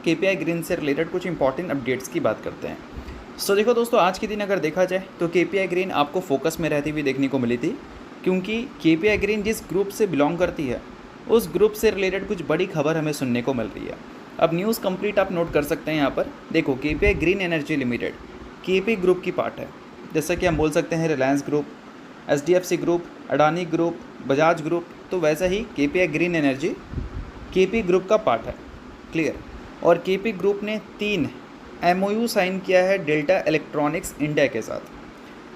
KPI green से related कुछ important updates की बात करते हैं। देखो दोस्तों, आज के दिन अगर देखा जाए तो केपीआई ग्रीन आपको फोकस में रहती हुई देखने को मिली थी, क्योंकि केपीआई ग्रीन जिस ग्रुप से बिलोंग करती है उस ग्रुप से रिलेटेड कुछ बड़ी खबर हमें सुनने को मिल रही है। अब न्यूज़ कंप्लीट आप नोट कर सकते हैं यहाँ पर। देखो, KPI green energy limited KP group की पार्ट है। जैसा कि हम बोल सकते हैं Reliance group, HDFC group, Adani group, Bajaj group, तो वैसा ही KPI green energy KP group का पार्ट है। क्लियर। और केपी ग्रुप ने 3 एमओयू साइन किया है डेल्टा इलेक्ट्रॉनिक्स इंडिया के साथ।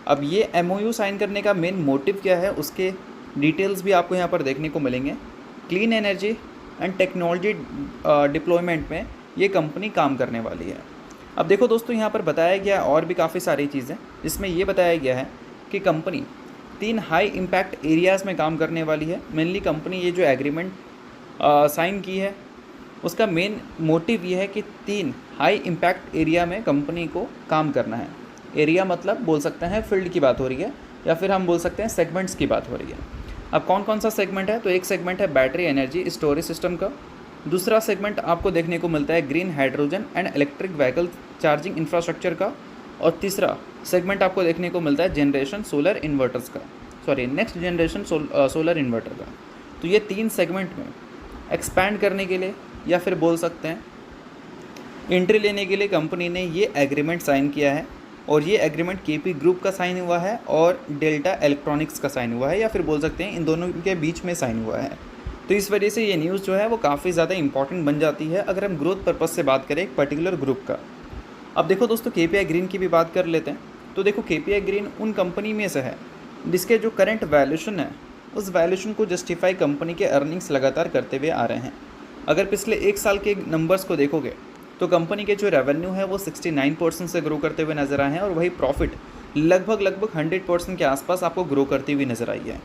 अब ये एमओयू साइन करने का मेन मोटिव क्या है, उसके डिटेल्स भी आपको यहाँ पर देखने को मिलेंगे। Clean energy and technology deployment में ये कंपनी काम करने वाली है। अब देखो दोस्तों, यहाँ पर बताया गया और भी काफ़ी सारी चीज़ें, जिसमें ये बताया गया है कि कंपनी 3 हाई इम्पैक्ट एरियाज़ में काम करने वाली है। मेनली कंपनी ये जो एग्रीमेंट साइन की है उसका मेन मोटिव ये है कि 3 हाई इम्पैक्ट एरिया में कंपनी को काम करना है। एरिया मतलब बोल सकते हैं फील्ड की बात हो रही है, या फिर हम बोल सकते हैं सेगमेंट्स की बात हो रही है। अब कौन कौन सा सेगमेंट है, तो एक सेगमेंट है बैटरी एनर्जी स्टोरेज सिस्टम का। दूसरा सेगमेंट आपको देखने को मिलता है green hydrogen and electric vehicle charging infrastructure का। और तीसरा सेगमेंट आपको देखने को मिलता है जनरेशन सोलर इन्वर्टर्स का, नेक्स्ट जनरेशन सोलर इन्वर्टर का। तो ये 3 सेगमेंट में एक्सपैंड करने के लिए या फिर बोल सकते हैं एंट्री लेने के लिए कंपनी ने ये एग्रीमेंट साइन किया है। और ये एग्रीमेंट केपी ग्रुप का साइन हुआ है और डेल्टा इलेक्ट्रॉनिक्स का साइन हुआ है, या फिर बोल सकते हैं इन दोनों के बीच में साइन हुआ है। तो इस वजह से ये न्यूज़ जो है वो काफ़ी ज़्यादा इंपॉर्टेंट बन जाती है अगर हम ग्रोथ पर्पज़ से बात करें एक पर्टिकुलर ग्रुप का। अब देखो दोस्तों, केपीआई ग्रीन की भी बात कर लेते हैं। तो देखो, केपीआई ग्रीन उन कंपनी में से है जिसके जो करंट वैल्यूशन है उस वैल्यूशन को जस्टिफाई कंपनी के अर्निंग्स लगातार करते हुए आ रहे हैं। अगर पिछले 1 साल के नंबर्स को देखोगे तो कंपनी के जो रेवेन्यू है वो 69% से ग्रो करते हुए नज़र आए हैं, और वही प्रॉफिट लगभग 100% के आसपास आपको ग्रो करती हुई नज़र आई है।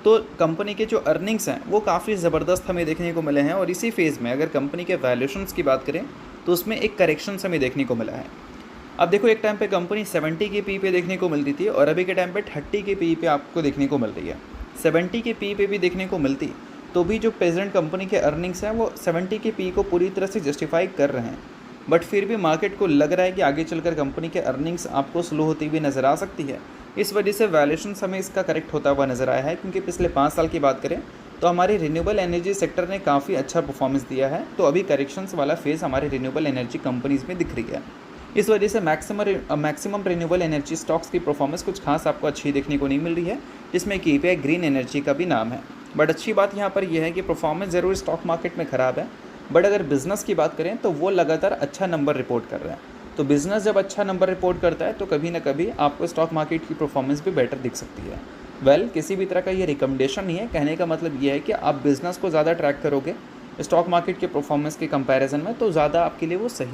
तो कंपनी के जो अर्निंग्स हैं वो काफ़ी ज़बरदस्त हमें देखने को मिले हैं। और इसी फेज़ में अगर कंपनी के वैल्यूशंस की बात करें तो उसमें एक करेक्शन हमें देखने को मिला है। अब देखो, एक टाइम पे कंपनी 70 के पी पे देखने को मिलती थी और अभी के टाइम पे 30 के पी पे आपको देखने को मिल रही है। 70 के पी पे भी देखने को मिलती तो भी जो प्रेजेंट कंपनी के अर्निंग्स हैं वो 70 के पी को पूरी तरह से जस्टिफाई कर रहे हैं। बट फिर भी मार्केट को लग रहा है कि आगे चलकर कंपनी के अर्निंग्स आपको स्लो होती हुई नज़र आ सकती है। इस वजह से वैल्यूशन हमें इसका करेक्ट होता हुआ नज़र आया है, क्योंकि पिछले 5 साल की बात करें तो हमारी रिन्यूएबल एनर्जी सेक्टर ने काफ़ी अच्छा परफॉर्मेंस दिया है। तो अभी करेक्शंस वाला फेज़ हमारे रिन्यूएबल एनर्जी कंपनीज़ में दिख रही है। इस वजह से मैक्सिमम रिन्यूएबल एनर्जी स्टॉक्स की परफॉर्मेंस कुछ खास आपको अच्छी देखने को नहीं मिल रही है, जिसमें केपीआई ग्रीन एनर्जी का भी नाम है। बट अच्छी बात यहाँ पर यह है कि परफॉर्मेंस ज़रूर स्टॉक मार्केट में ख़राब है, बट अगर बिज़नेस की बात करें तो वो लगातार अच्छा नंबर रिपोर्ट कर रहा है। तो बिज़नेस जब अच्छा नंबर रिपोर्ट करता है तो कभी ना कभी आपको स्टॉक मार्केट की परफॉर्मेंस भी बेटर दिख सकती है। किसी भी तरह का ये रिकमेंडेशन नहीं है, कहने का मतलब ये है कि आप बिज़नेस को ज़्यादा ट्रैक करोगे स्टॉक मार्केट के परफॉर्मेंस के कंपैरिजन में तो ज़्यादा आपके लिए वो सही